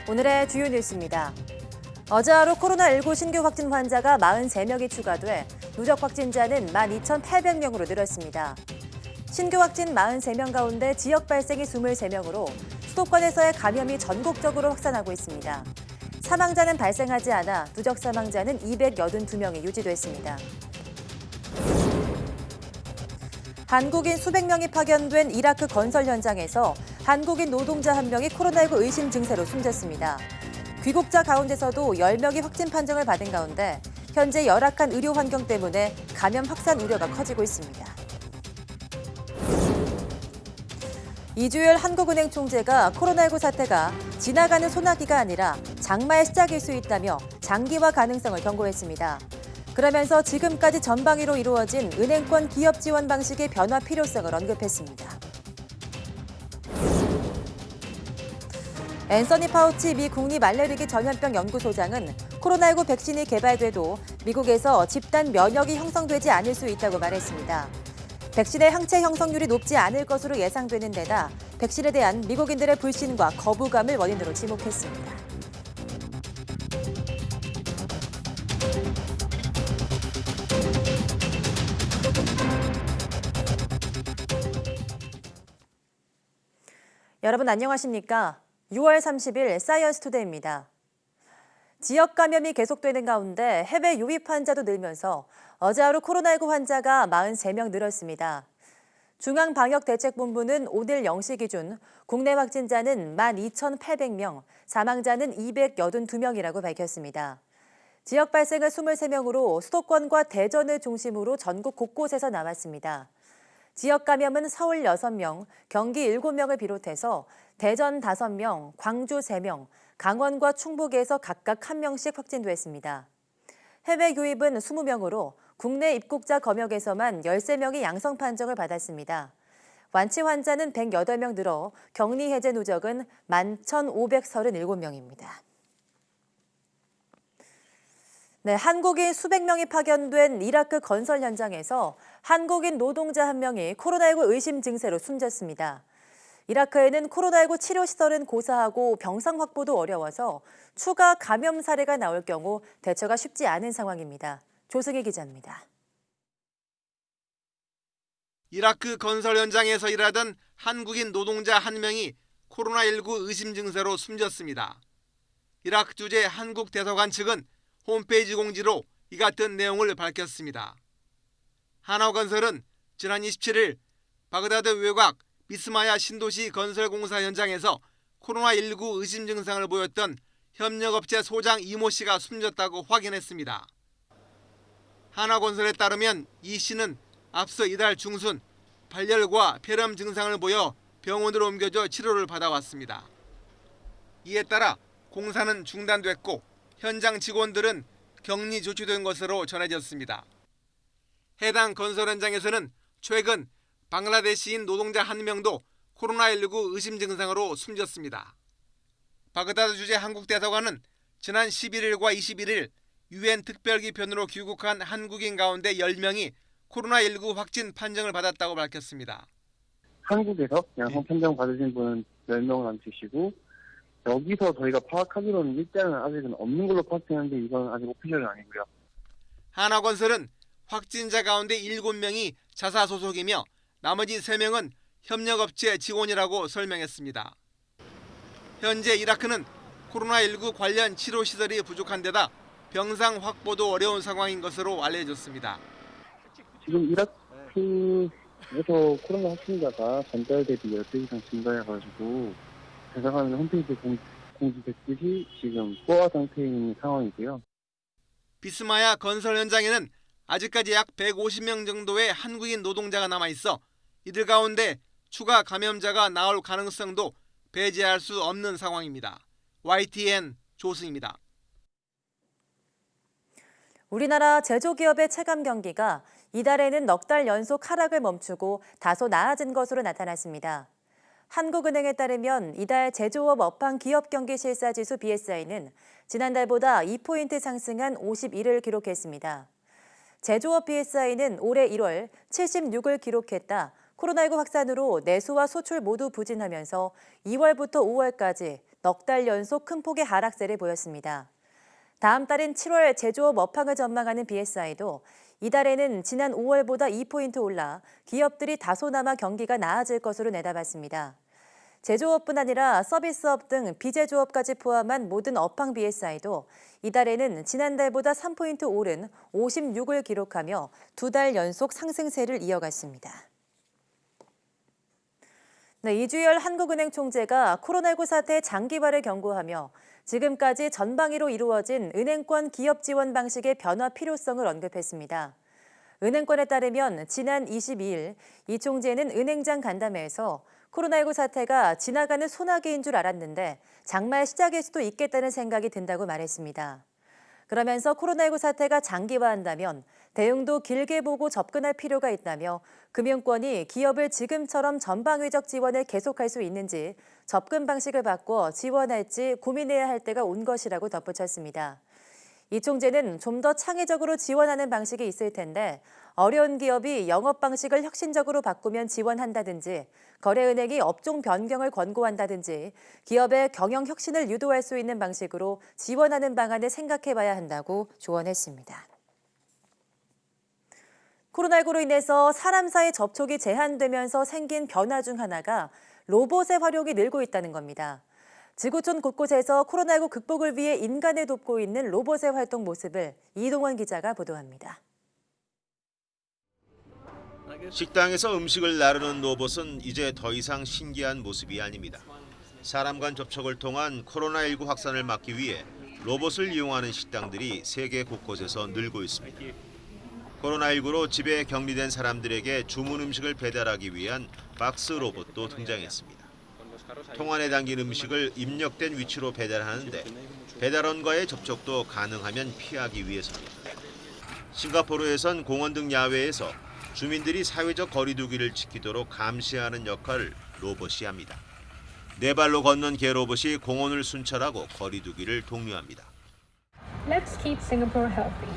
오늘의 주요 뉴스입니다. 어제 하루 코로나19 신규 확진 환자가 43명이 추가돼 누적 확진자는 12,800명으로 늘었습니다. 신규 확진 43명 가운데 지역 발생이 23명으로 수도권에서의 감염이 전국적으로 확산하고 있습니다. 사망자는 발생하지 않아 누적 사망자는 282명이 유지됐습니다. 한국인 수백 명이 파견된 이라크 건설 현장에서 한국인 노동자 1명이 코로나19 의심 증세로 숨졌습니다. 귀국자 가운데서도 10명이 확진 판정을 받은 가운데 현재 열악한 의료 환경 때문에 감염 확산 우려가 커지고 있습니다. 이주열 한국은행 총재가 코로나19 사태가 지나가는 소나기가 아니라 장마의 시작일 수 있다며 장기화 가능성을 경고했습니다. 그러면서 지금까지 전방위로 이루어진 은행권 기업 지원 방식의 변화 필요성을 언급했습니다. 앤서니 파우치 미 국립 알레르기 전염병 연구소장은 코로나19 백신이 개발돼도 미국에서 집단 면역이 형성되지 않을 수 있다고 말했습니다. 백신의 항체 형성률이 높지 않을 것으로 예상되는 데다 백신에 대한 미국인들의 불신과 거부감을 원인으로 지목했습니다. 여러분 안녕하십니까? 6월 30일 사이언스 투데이입니다. 지역 감염이 계속되는 가운데 해외 유입 환자도 늘면서 어제 하루 코로나19 환자가 43명 늘었습니다. 중앙방역대책본부는 오늘 0시 기준 국내 확진자는 12,800명, 사망자는 282명이라고 밝혔습니다. 지역 발생은 23명으로 수도권과 대전을 중심으로 전국 곳곳에서 나왔습니다. 지역 감염은 서울 6명, 경기 7명을 비롯해서 대전 5명, 광주 3명, 강원과 충북에서 각각 1명씩 확진됐습니다. 해외 유입은 20명으로 국내 입국자 검역에서만 13명이 양성 판정을 받았습니다. 완치 환자는 108명 늘어 격리 해제 누적은 11,537명입니다. 네, 한국인 수백 명이 파견된 이라크 건설 현장에서 한국인 노동자 1명이 코로나19 의심 증세로 숨졌습니다. 이라크에는 코로나19 치료 시설은 고사하고 병상 확보도 어려워서 추가 감염 사례가 나올 경우 대처가 쉽지 않은 상황입니다. 조승희 기자입니다. 이라크 건설 현장에서 일하던 한국인 노동자 1명이 코로나19 의심 증세로 숨졌습니다. 이라크 주재 한국 대사관 측은 홈페이지 공지로 이 같은 내용을 밝혔습니다. 한화건설은 지난 27일 바그다드 외곽 미스마야 신도시 건설공사 현장에서 코로나19 의심 증상을 보였던 협력업체 소장 이모 씨가 숨졌다고 확인했습니다. 한화건설에 따르면 이 씨는 앞서 이달 중순 발열과 폐렴 증상을 보여 병원으로 옮겨져 치료를 받아왔습니다. 이에 따라 공사는 중단됐고 현장 직원들은 격리 조치된 것으로 전해졌습니다. 해당 건설 현장에서는 최근 방글라데시인 노동자 1명도 코로나19 의심 증상으로 숨졌습니다. 바그다드 주재 한국 대사관은 지난 11일과 21일 유엔 특별기편으로 귀국한 한국인 가운데 10명이 코로나19 확진 판정을 받았다고 밝혔습니다. 한국에서 양성 판정 받으신 분은 10명을 남으시고 여기서 저희가 파악하기로는 일단은 아직은 없는 걸로 파악되는데 이건 아직 오피셜은 아니고요. 한화건설은 확진자 가운데 7명이 자사 소속이며 나머지 3명은 협력업체 직원이라고 설명했습니다. 현재 이라크는 코로나19 관련 치료시설이 부족한 데다 병상 확보도 어려운 상황인 것으로 알려졌습니다. 지금 이라크에서 코로나 확진자가 전달 대비 10배 이상 증가해가지고 대사관 홈페이지에 공지됐듯이 지금 포화 상태에 있는 상황이고요. 비스마야 건설 현장에는 아직까지 약 150명 정도의 한국인 노동자가 남아있어 이들 가운데 추가 감염자가 나올 가능성도 배제할 수 없는 상황입니다. YTN 조승입니다. 우리나라 제조기업의 체감 경기가 이달에는 넉 달 연속 하락을 멈추고 다소 나아진 것으로 나타났습니다. 한국은행에 따르면 이달 제조업 업황 기업 경기 실사지수 BSI는 지난달보다 2포인트 상승한 51을 기록했습니다. 제조업 BSI는 올해 1월 76을 기록했다. 코로나19 확산으로 내수와 수출 모두 부진하면서 2월부터 5월까지 넉 달 연속 큰 폭의 하락세를 보였습니다. 다음 달인 7월 제조업 업황을 전망하는 BSI도 이달에는 지난 5월보다 2포인트 올라 기업들이 다소나마 경기가 나아질 것으로 내다봤습니다. 제조업뿐 아니라 서비스업 등 비제조업까지 포함한 모든 업황 BSI도 이달에는 지난달보다 3포인트 오른 56을 기록하며 2달 연속 상승세를 이어갔습니다. 네, 이주열 한국은행 총재가 코로나19 사태의 장기화를 경고하며 지금까지 전방위로 이루어진 은행권 기업 지원 방식의 변화 필요성을 언급했습니다. 은행권에 따르면 지난 22일 이 총재는 은행장 간담회에서 코로나19 사태가 지나가는 소나기인 줄 알았는데 장마의 시작일 수도 있겠다는 생각이 든다고 말했습니다. 그러면서 코로나19 사태가 장기화한다면 대응도 길게 보고 접근할 필요가 있다며 금융권이 기업을 지금처럼 전방위적 지원을 계속할 수 있는지 접근 방식을 바꿔 지원할지 고민해야 할 때가 온 것이라고 덧붙였습니다. 이 총재는 좀 더 창의적으로 지원하는 방식이 있을 텐데 어려운 기업이 영업 방식을 혁신적으로 바꾸면 지원한다든지 거래은행이 업종 변경을 권고한다든지 기업의 경영 혁신을 유도할 수 있는 방식으로 지원하는 방안을 생각해봐야 한다고 조언했습니다. 코로나19로 인해서 사람 사이 접촉이 제한되면서 생긴 변화 중 하나가 로봇의 활용이 늘고 있다는 겁니다. 지구촌 곳곳에서 코로나19 극복을 위해 인간을 돕고 있는 로봇의 활동 모습을 이동원 기자가 보도합니다. 식당에서 음식을 나르는 로봇은 이제 더 이상 신기한 모습이 아닙니다. 사람 간 접촉을 통한 코로나19 확산을 막기 위해 로봇을 이용하는 식당들이 세계 곳곳에서 늘고 있습니다. 코로나19로 집에 격리된 사람들에게 주문 음식을 배달하기 위한 박스 로봇도 등장했습니다. 통 안에 담긴 음식을 입력된 위치로 배달하는데 배달원과의 접촉도 가능하면 피하기 위해서입니다. 싱가포르에선 공원 등 야외에서 주민들이 사회적 거리 두기를 지키도록 감시하는 역할을 로봇이 합니다. 네 발로 걷는 개 로봇이 공원을 순찰하고 거리 두기를 독려합니다. Let's keep Singapore healthy.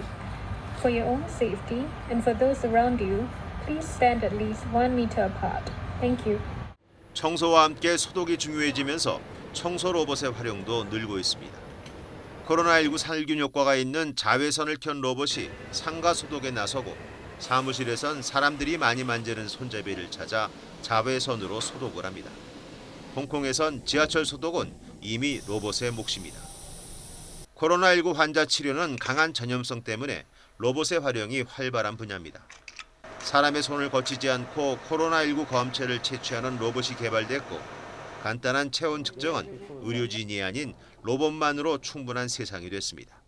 For your own safety and for those around you, please stand at least 1 meter apart. Thank you. 청소와 함께 소독이 중요해지면서 청소 로봇의 활용도 늘고 있습니다. 코로나19 살균 효과가 있는 자외선을 켠 로봇이 상가 소독에 나서고 사무실에선 사람들이 많이 만지는 손잡이를 찾아 자외선으로 소독을 합니다. 홍콩에선 지하철 소독은 이미 로봇의 몫입니다. 코로나19 환자 치료는 강한 전염성 때문에 로봇의 활용이 활발한 분야입니다. 사람의 손을 거치지 않고 코로나19 검체를 채취하는 로봇이 개발됐고 간단한 체온 측정은 의료진이 아닌 로봇만으로 충분한 세상이 됐습니다.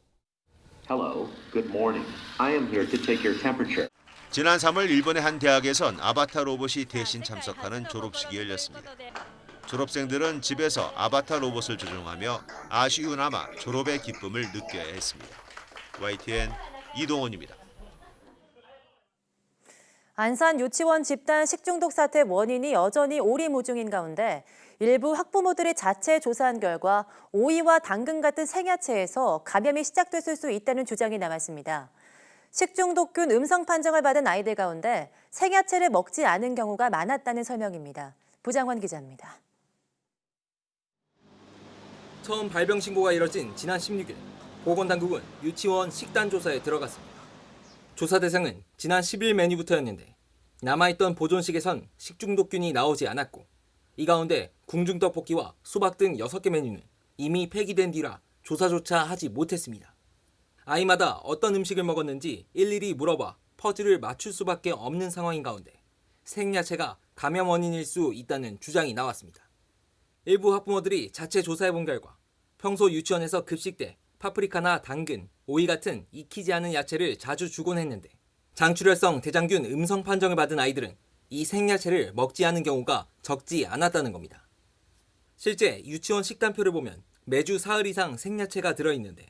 Hello, good morning. I am here to take your temperature. 지난 3월 일본의 한 대학에선 아바타 로봇이 대신 참석하는 졸업식이 열렸습니다. 졸업생들은 집에서 아바타 로봇을 조종하며 아쉬우나마 졸업의 기쁨을 느껴야 했습니다. YTN 이동원입니다. 안산 유치원 집단 식중독 사태 원인이 여전히 오리무중인 가운데 일부 학부모들이 자체 조사한 결과 오이와 당근 같은 생야채에서 감염이 시작됐을 수 있다는 주장이 나왔습니다. 식중독균 음성 판정을 받은 아이들 가운데 생야채를 먹지 않은 경우가 많았다는 설명입니다. 부장원 기자입니다. 처음 발병 신고가 이뤄진 지난 16일, 보건당국은 유치원 식단 조사에 들어갔습니다. 조사 대상은 지난 10일 메뉴부터였는데 남아있던 보존식에선 식중독균이 나오지 않았고 이 가운데 궁중떡볶이와 수박 등 6개 메뉴는 이미 폐기된 뒤라 조사조차 하지 못했습니다. 아이마다 어떤 음식을 먹었는지 일일이 물어봐 퍼즐을 맞출 수밖에 없는 상황인 가운데 생야채가 감염 원인일 수 있다는 주장이 나왔습니다. 일부 학부모들이 자체 조사해본 결과 평소 유치원에서 급식 때 파프리카나 당근, 오이 같은 익히지 않은 야채를 자주 주곤 했는데 장출혈성 대장균 음성 판정을 받은 아이들은 이 생야채를 먹지 않은 경우가 적지 않았다는 겁니다. 실제 유치원 식단표를 보면 매주 사흘 이상 생야채가 들어있는데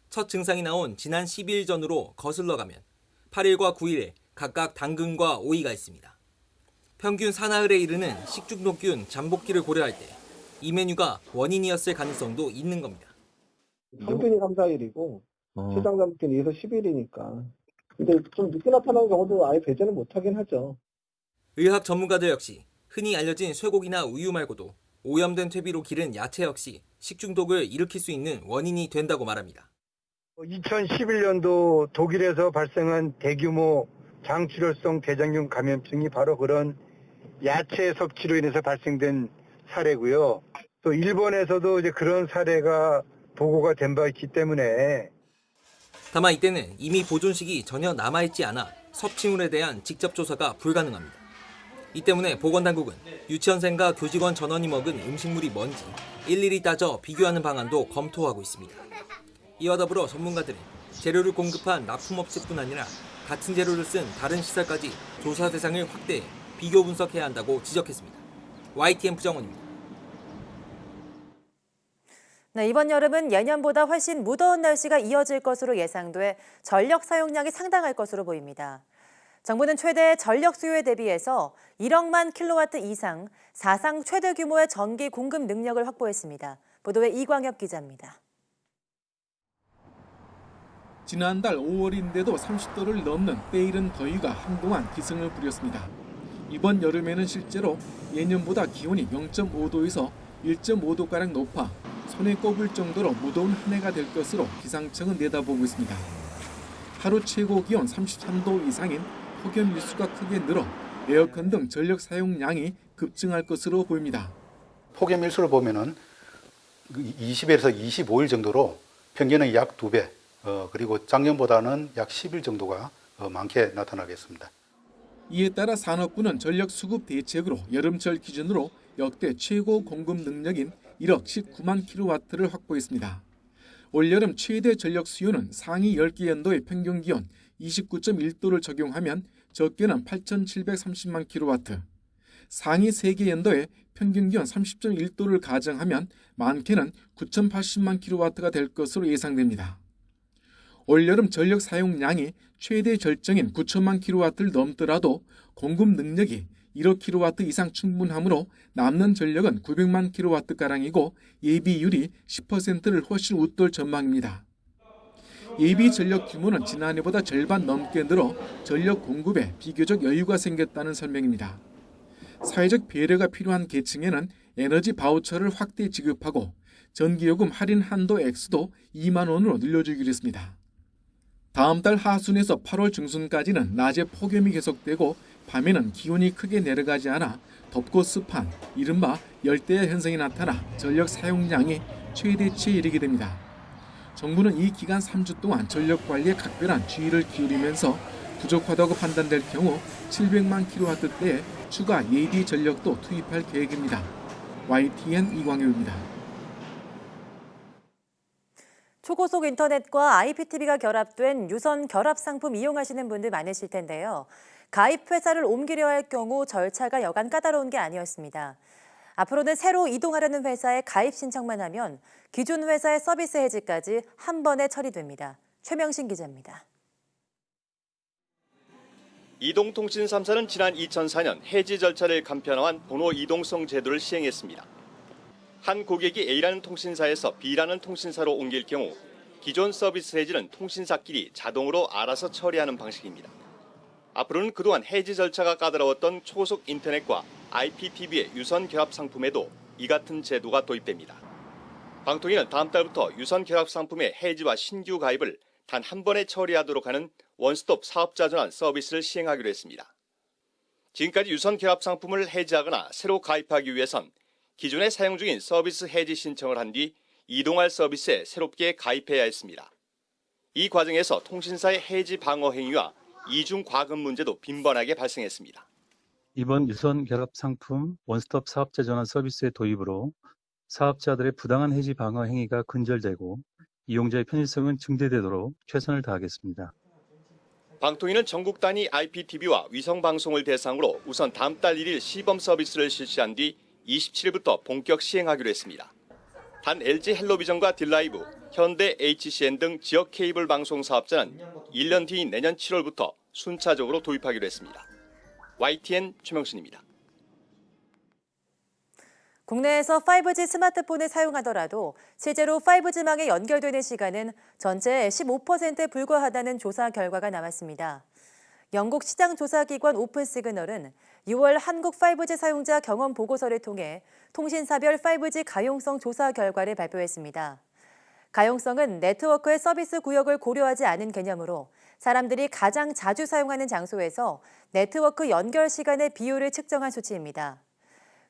첫 증상이 나온 지난 12일 전으로 거슬러 가면 8일과 9일에 각각 당근과 오이가 있습니다. 평균 사나흘에 이르는 식중독균 잠복기를 고려할 때 이 메뉴가 원인이었을 가능성도 있는 겁니다. 평균이 3, 4일이고 최장 잠복기는 2에서 10일이니까. 근데 좀 늦게 나타나는 경우도 아예 배제는 못하긴 하죠. 의학 전문가들 역시 흔히 알려진 쇠고기나 우유 말고도 오염된 퇴비로 기른 야채 역시 식중독을 일으킬 수 있는 원인이 된다고 말합니다. 2011년도 독일에서 발생한 대규모 장출혈성 대장균 감염증이 바로 그런 야채 섭취로 인해서 발생된 사례고요. 또 일본에서도 이제 그런 사례가 보고가 된 바 있기 때문에 다만 이때는 이미 보존식이 전혀 남아있지 않아 섭취물에 대한 직접 조사가 불가능합니다. 이 때문에 보건당국은 유치원생과 교직원 전원이 먹은 음식물이 뭔지 일일이 따져 비교하는 방안도 검토하고 있습니다. 이와 더불어 전문가들은 재료를 공급한 납품업체뿐 아니라 같은 재료를 쓴 다른 시설까지 조사 대상을 확대해 비교 분석해야 한다고 지적했습니다. YTN 부정원입니다. 네, 이번 여름은 예년보다 훨씬 무더운 날씨가 이어질 것으로 예상돼 전력 사용량이 상당할 것으로 보입니다. 정부는 최대 전력 수요에 대비해서 1억만 킬로와트 이상 사상 최대 규모의 전기 공급 능력을 확보했습니다. 보도에 이광혁 기자입니다. 지난달 5월인데도 30도를 넘는 때이른 더위가 한동안 기승을 부렸습니다. 이번 여름에는 실제로 예년보다 기온이 0.5도에서 1.5도가량 높아 손에 꼽을 정도로 무더운 한 해가 될 것으로 기상청은 내다보고 있습니다. 하루 최고 기온 33도 이상인 폭염 일수가 크게 늘어 에어컨 등 전력 사용량이 급증할 것으로 보입니다. 폭염 일수를 보면은 20일에서 25일 정도로 평균은 약 2배, 그리고 작년보다는 약 10일 정도가 많게 나타나겠습니다. 이에 따라 산업부는 전력 수급 대책으로 여름철 기준으로 역대 최고 공급 능력인 1억 19만 킬로와트를 확보했습니다. 올여름 최대 전력 수요는 상위 10개 연도의 평균 기온 29.1도를 적용하면 적게는 8,730만 킬로와트, 상위 3개 연도의 평균 기온 30.1도를 가정하면 많게는 9,080만 킬로와트가 될 것으로 예상됩니다. 올여름 전력 사용량이 최대 절정인 9천만 킬로와트를 넘더라도 공급 능력이 1억 킬로와트 이상 충분하므로 남는 전력은 900만 킬로와트가량이고 예비율이 10%를 훨씬 웃돌 전망입니다. 예비 전력 규모는 지난해보다 절반 넘게 늘어 전력 공급에 비교적 여유가 생겼다는 설명입니다. 사회적 배려가 필요한 계층에는 에너지 바우처를 확대 지급하고 전기요금 할인 한도 액수도 2만 원으로 늘려주기로 했습니다. 다음 달 하순에서 8월 중순까지는 낮에 폭염이 계속되고 밤에는 기온이 크게 내려가지 않아 덥고 습한 이른바 열대야 현상이 나타나 전력 사용량이 최대치에 이르게 됩니다. 정부는 이 기간 3주 동안 전력 관리에 각별한 주의를 기울이면서 부족하다고 판단될 경우 700만 킬로와트대의 추가 예비 전력도 투입할 계획입니다. YTN 이광효입니다. 초고속 인터넷과 IPTV가 결합된 유선 결합 상품 이용하시는 분들 많으실 텐데요. 가입 회사를 옮기려 할 경우 절차가 여간 까다로운 게 아니었습니다. 앞으로는 새로 이동하려는 회사에 가입 신청만 하면 기존 회사의 서비스 해지까지 한 번에 처리됩니다. 최명신 기자입니다. 이동통신 3사는 지난 2004년 해지 절차를 간편화한 번호 이동성 제도를 시행했습니다. 한 고객이 A라는 통신사에서 B라는 통신사로 옮길 경우 기존 서비스 해지는 통신사끼리 자동으로 알아서 처리하는 방식입니다. 앞으로는 그동안 해지 절차가 까다로웠던 초고속 인터넷과 IPTV의 유선 결합 상품에도 이 같은 제도가 도입됩니다. 방통위는 다음 달부터 유선 결합 상품의 해지와 신규 가입을 단 한 번에 처리하도록 하는 원스톱 사업자 전환 서비스를 시행하기로 했습니다. 지금까지 유선 결합 상품을 해지하거나 새로 가입하기 위해선 기존에 사용 중인 서비스 해지 신청을 한 뒤 이동할 서비스에 새롭게 가입해야 했습니다. 이 과정에서 통신사의 해지 방어 행위와 이중 과금 문제도 빈번하게 발생했습니다. 이번 유선 결합 상품 원스톱 사업자 전환 서비스의 도입으로 사업자들의 부당한 해지 방어 행위가 근절되고 이용자의 편의성은 증대되도록 최선을 다하겠습니다. 방통위는 전국 단위 IPTV와 위성방송을 대상으로 우선 다음 달 1일 시범 서비스를 실시한 뒤 27일부터 본격 시행하기로 했습니다. 단 LG 헬로비전과 딜라이브, 현대 HCN 등 지역 케이블 방송 사업자는 1년 뒤인 내년 7월부터 순차적으로 도입하기로 했습니다. YTN 최명신입니다. 국내에서 5G 스마트폰을 사용하더라도 실제로 5G망에 연결되는 시간은 전체의 15%에 불과하다는 조사 결과가 나왔습니다. 영국 시장조사기관 오픈시그널은 6월 한국 5G 사용자 경험 보고서를 통해 통신사별 5G 가용성 조사 결과를 발표했습니다. 가용성은 네트워크의 서비스 구역을 고려하지 않은 개념으로 사람들이 가장 자주 사용하는 장소에서 네트워크 연결 시간의 비율을 측정한 수치입니다.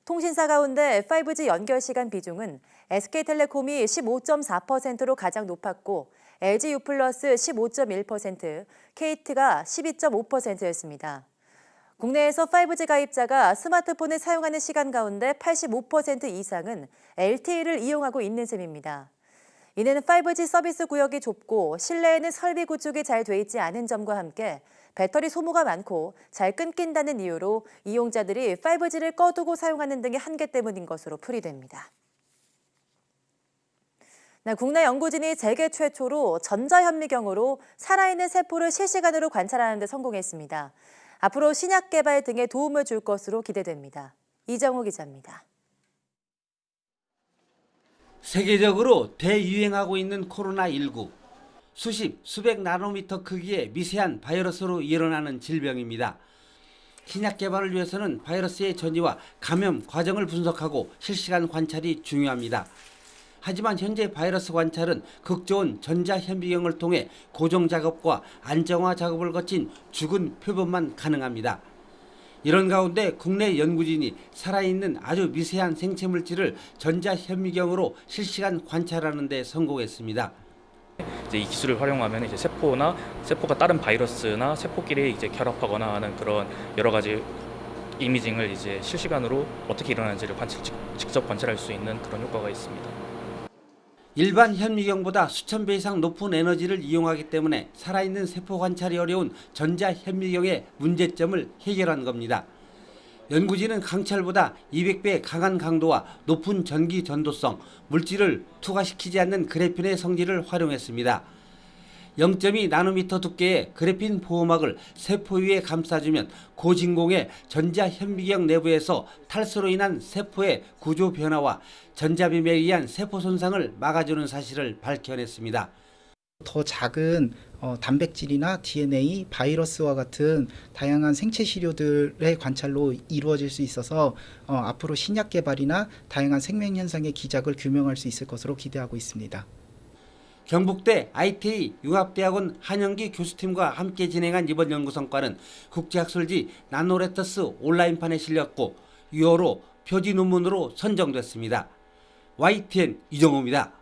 통신사 가운데 5G 연결 시간 비중은 SK텔레콤이 15.4%로 가장 높았고 LGU+, 15.1%, KT가 12.5%였습니다. 국내에서 5G 가입자가 스마트폰을 사용하는 시간 가운데 85% 이상은 LTE를 이용하고 있는 셈입니다. 이는 5G 서비스 구역이 좁고 실내에는 설비 구축이 잘 돼 있지 않은 점과 함께 배터리 소모가 많고 잘 끊긴다는 이유로 이용자들이 5G를 꺼두고 사용하는 등의 한계 때문인 것으로 풀이됩니다. 국내 연구진이 세계 최초로 전자현미경으로 살아있는 세포를 실시간으로 관찰하는 데 성공했습니다. 앞으로 신약 개발 등에 도움을 줄 것으로 기대됩니다. 이정호 기자입니다. 세계적으로 대유행하고 있는 코로나19. 수십, 수백 나노미터 크기의 미세한 바이러스로 일어나는 질병입니다. 신약 개발을 위해서는 바이러스의 전이와 감염 과정을 분석하고 실시간 관찰이 중요합니다. 하지만 현재 바이러스 관찰은 극저온 전자현미경을 통해 고정 작업과 안정화 작업을 거친 죽은 표본만 가능합니다. 이런 가운데 국내 연구진이 살아있는 아주 미세한 생체 물질을 전자현미경으로 실시간 관찰하는 데 성공했습니다. 이제 이 기술을 활용하면 이제 세포가 다른 바이러스나 세포끼리 이제 결합하거나 하는 그런 여러 가지 이미징을 이제 실시간으로 어떻게 일어나는지를 직접 관찰할 수 있는 그런 효과가 있습니다. 일반 현미경보다 수천 배 이상 높은 에너지를 이용하기 때문에 살아있는 세포 관찰이 어려운 전자현미경의 문제점을 해결한 겁니다. 연구진은 강철보다 200배 강한 강도와 높은 전기 전도성, 물질을 투과시키지 않는 그래핀의 성질을 활용했습니다. 0.2 나노미터 두께의 그래핀 보호막을 세포 위에 감싸주면 고진공의 전자현미경 내부에서 탈수로 인한 세포의 구조 변화와 전자빔에 의한 세포 손상을 막아주는 사실을 밝혀냈습니다. 더 작은 단백질이나 DNA, 바이러스와 같은 다양한 생체 시료들의 관찰로 이루어질 수 있어서 앞으로 신약 개발이나 다양한 생명 현상의 기작을 규명할 수 있을 것으로 기대하고 있습니다. 경북대 ITA 융합대학원 한영기 교수팀과 함께 진행한 이번 연구 성과는 국제학술지 나노레터스 온라인판에 실렸고 6월호 표지 논문으로 선정됐습니다. YTN 이정호입니다.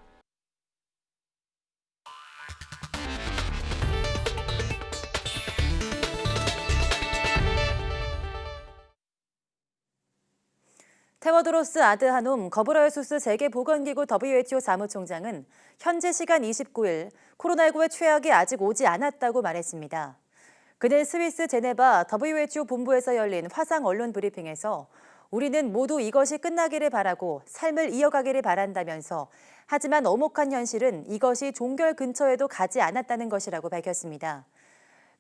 테워드로스 아드하놈 거브러여수스 세계보건기구 WHO 사무총장은 현지 시간 29일 코로나19의 최악이 아직 오지 않았다고 말했습니다. 그는 스위스 제네바 WHO 본부에서 열린 화상 언론 브리핑에서 우리는 모두 이것이 끝나기를 바라고 삶을 이어가기를 바란다면서 하지만 엄혹한 현실은 이것이 종결 근처에도 가지 않았다는 것이라고 밝혔습니다.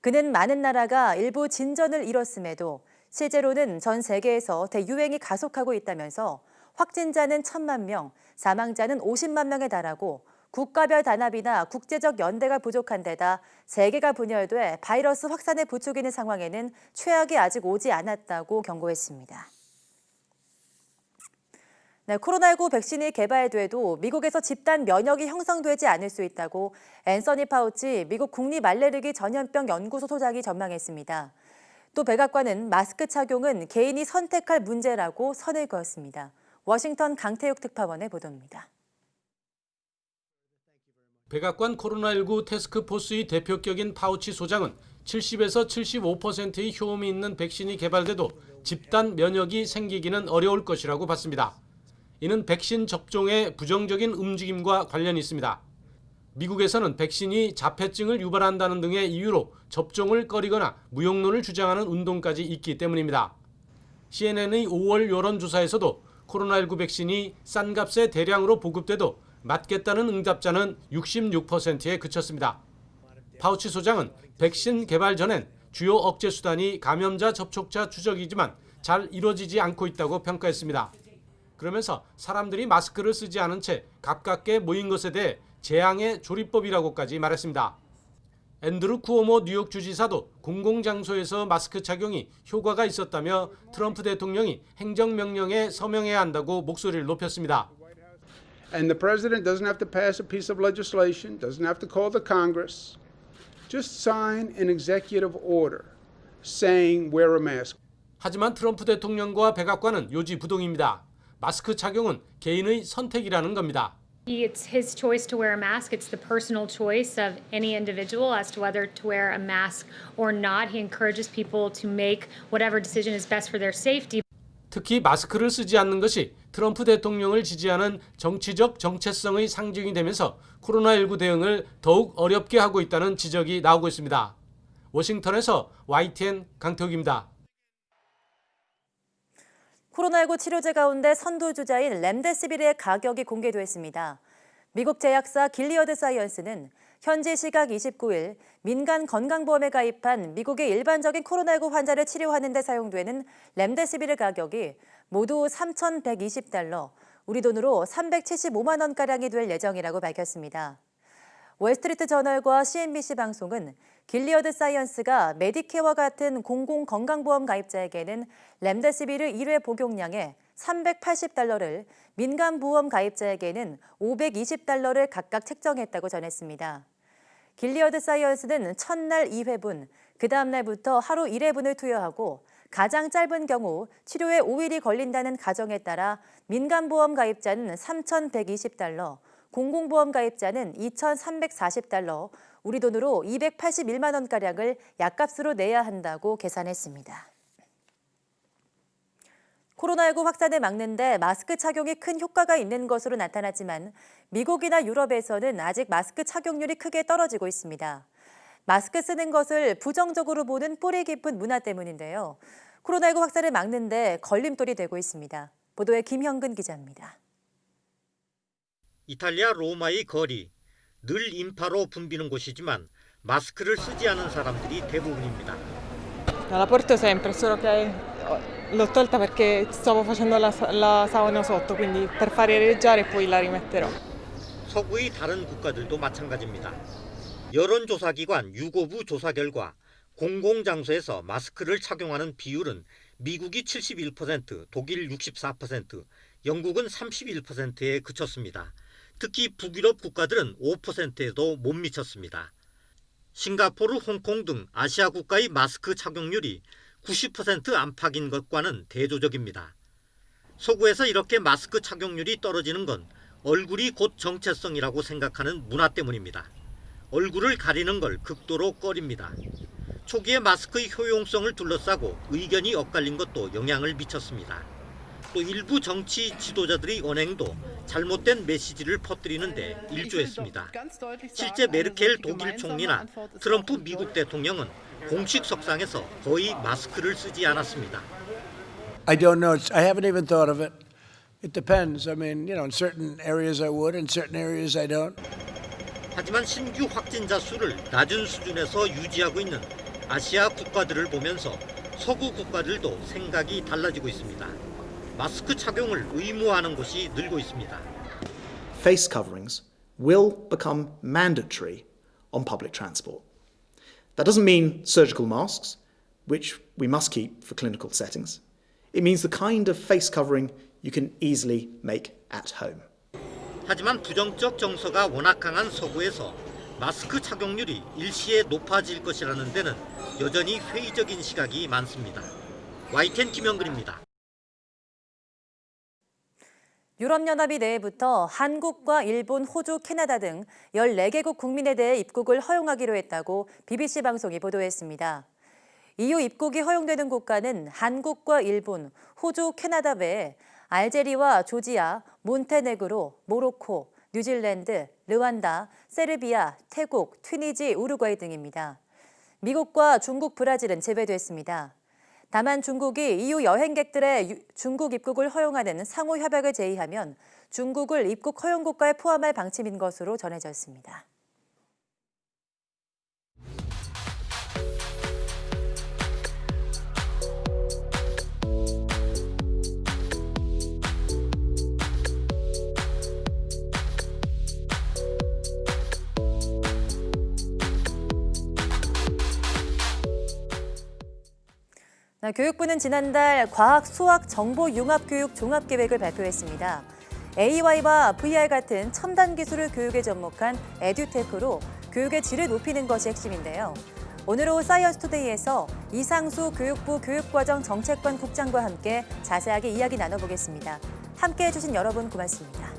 그는 많은 나라가 일부 진전을 이뤘음에도 실제로는 전 세계에서 대유행이 가속하고 있다면서 확진자는 1,000만 명, 사망자는 50만 명에 달하고 국가별 단합이나 국제적 연대가 부족한 데다 세계가 분열돼 바이러스 확산에 부추기는 상황에는 최악이 아직 오지 않았다고 경고했습니다. 코로나19 백신이 개발돼도 미국에서 집단 면역이 형성되지 않을 수 있다고 앤서니 파우치 미국 국립알레르기 전염병 연구소 소장이 전망했습니다. 또 백악관은 마스크 착용은 개인이 선택할 문제라고 선을 그었습니다. 워싱턴 강태욱 특파원의 보도입니다. 백악관 코로나19 태스크포스의 대표격인 파우치 소장은 70에서 75%의 효험이 있는 백신이 개발돼도 집단 면역이 생기기는 어려울 것이라고 봤습니다. 이는 백신 접종의 부정적인 움직임과 관련이 있습니다. 미국에서는 백신이 자폐증을 유발한다는 등의 이유로 접종을 꺼리거나 무용론을 주장하는 운동까지 있기 때문입니다. CNN의 5월 여론조사에서도 코로나19 백신이 싼 값에 대량으로 보급돼도 맞겠다는 응답자는 66%에 그쳤습니다. 파우치 소장은 백신 개발 전엔 주요 억제 수단이 감염자 접촉자 추적이지만 잘 이루어지지 않고 있다고 평가했습니다. 그러면서 사람들이 마스크를 쓰지 않은 채 가깝게 모인 것에 대해 재앙의 조리법이라고까지 말했습니다. 앤드루 쿠오모 뉴욕 주지사도 공공장소에서 마스크 착용이 효과가 있었다며 트럼프 대통령이 행정명령에 서명해야 한다고 목소리를 높였습니다. And the president doesn't have to pass a piece of legislation, doesn't have to call the Congress. Just sign an executive order saying wear a mask. 하지만 트럼프 대통령과 백악관은 요지부동입니다. 마스크 착용은 개인의 선택이라는 겁니다. It's his choice to wear a mask. It's the personal choice of any individual as to whether to wear a mask or not. He encourages people to make whatever decision is best for their safety. 특히 마스크를 쓰지 않는 것이 트럼프 대통령을 지지하는 정치적 정체성의 상징이 되면서 코로나19 대응을 더욱 어렵게 하고 있다는 지적이 나오고 있습니다. 워싱턴에서 YTN 강태욱입니다. 코로나19 치료제 가운데 선두주자인 렘데시비르의 가격이 공개됐습니다. 미국 제약사 길리어드 사이언스는 현지 시각 29일 민간 건강보험에 가입한 미국의 일반적인 코로나19 환자를 치료하는 데 사용되는 렘데시비르 가격이 모두 3,120달러, 우리 돈으로 375만 원가량이 될 예정이라고 밝혔습니다. 월스트리트 저널과 CNBC 방송은 길리어드 사이언스가 메디케어와 같은 공공건강보험 가입자에게는 렘데시비르 1회 복용량의 380달러를, 민간보험 가입자에게는 520달러를 각각 책정했다고 전했습니다. 길리어드 사이언스는 첫날 2회분, 그 다음 날부터 하루 1회분을 투여하고 가장 짧은 경우 치료에 5일이 걸린다는 가정에 따라 민간보험 가입자는 3,120달러, 공공보험 가입자는 2,340달러, 우리 돈으로 281만 원가량을 약값으로 내야 한다고 계산했습니다. 코로나19 확산을 막는 데 마스크 착용이 큰 효과가 있는 것으로 나타났지만 미국이나 유럽에서는 아직 마스크 착용률이 크게 떨어지고 있습니다. 마스크 쓰는 것을 부정적으로 보는 뿌리 깊은 문화 때문인데요. 코로나19 확산을 막는 데 걸림돌이 되고 있습니다. 보도에 김형근 기자입니다. 이탈리아 로마의 거리, 늘 인파로 붐비는 곳이지만 마스크를 쓰지 않은 사람들이 대부분입니다. La porto sempre, solo che l'ho tolta perché stavo facendo la sauna sotto, quindi per far areggiare poi la rimetterò. 서구의 다른 국가들도 마찬가지입니다. 여론조사기관 유고부 조사 결과 공공장소에서 마스크를 착용하는 비율은 미국이 71%, 독일 64%, 영국은 31%에 그쳤습니다. 특히 북유럽 국가들은 5%에도 못 미쳤습니다. 싱가포르, 홍콩 등 아시아 국가의 마스크 착용률이 90% 안팎인 것과는 대조적입니다. 서구에서 이렇게 마스크 착용률이 떨어지는 건 얼굴이 곧 정체성이라고 생각하는 문화 때문입니다. 얼굴을 가리는 걸 극도로 꺼립니다. 초기에 마스크의 효용성을 둘러싸고 의견이 엇갈린 것도 영향을 미쳤습니다. 또 일부 정치 지도자들의 언행도 잘못된 메시지를 퍼뜨리는데 일조했습니다. 실제 메르켈 독일 총리나 트럼프 미국 대통령은 공식 석상에서 거의 마스크를 쓰지 않았습니다. I don't know. I haven't even thought of it. It depends. I mean, in certain areas I would, in certain areas I don't. 하지만 신규 확진자 수를 낮은 수준에서 유지하고 있는 아시아 국가들을 보면서 서구 국가들도 생각이 달라지고 있습니다. 마스크 착용을 의무화하는 곳이 늘고 있습니다. Face coverings will become mandatory on public transport. That doesn't mean surgical masks, which we must keep for clinical settings. It means the kind of face covering you can easily make at home. 하지만 부정적 정서가 워낙 강한 서구에서 마스크 착용률이 일시에 높아질 것이라는 데는 여전히 회의적인 시각이 많습니다. YTN 김영근입니다. 유럽연합이 내일부터 한국과 일본, 호주, 캐나다 등 14개국 국민에 대해 입국을 허용하기로 했다고 BBC 방송이 보도했습니다. EU 입국이 허용되는 국가는 한국과 일본, 호주, 캐나다 외에 알제리와 조지아, 몬테네그로, 모로코, 뉴질랜드, 르완다, 세르비아, 태국, 튀니지, 우루과이 등입니다. 미국과 중국, 브라질은 제외됐습니다. 다만 중국이 EU 여행객들의 중국 입국을 허용하는 상호 협약을 제의하면 중국을 입국 허용 국가에 포함할 방침인 것으로 전해졌습니다. 교육부는 지난달 과학, 수학, 정보 융합 교육 종합 계획을 발표했습니다. AI와 VR 같은 첨단 기술을 교육에 접목한 에듀테크로 교육의 질을 높이는 것이 핵심인데요. 오늘 오후 사이언스 투데이에서 이상수 교육부 교육과정 정책관 국장과 함께 자세하게 이야기 나눠보겠습니다. 함께해 주신 여러분 고맙습니다.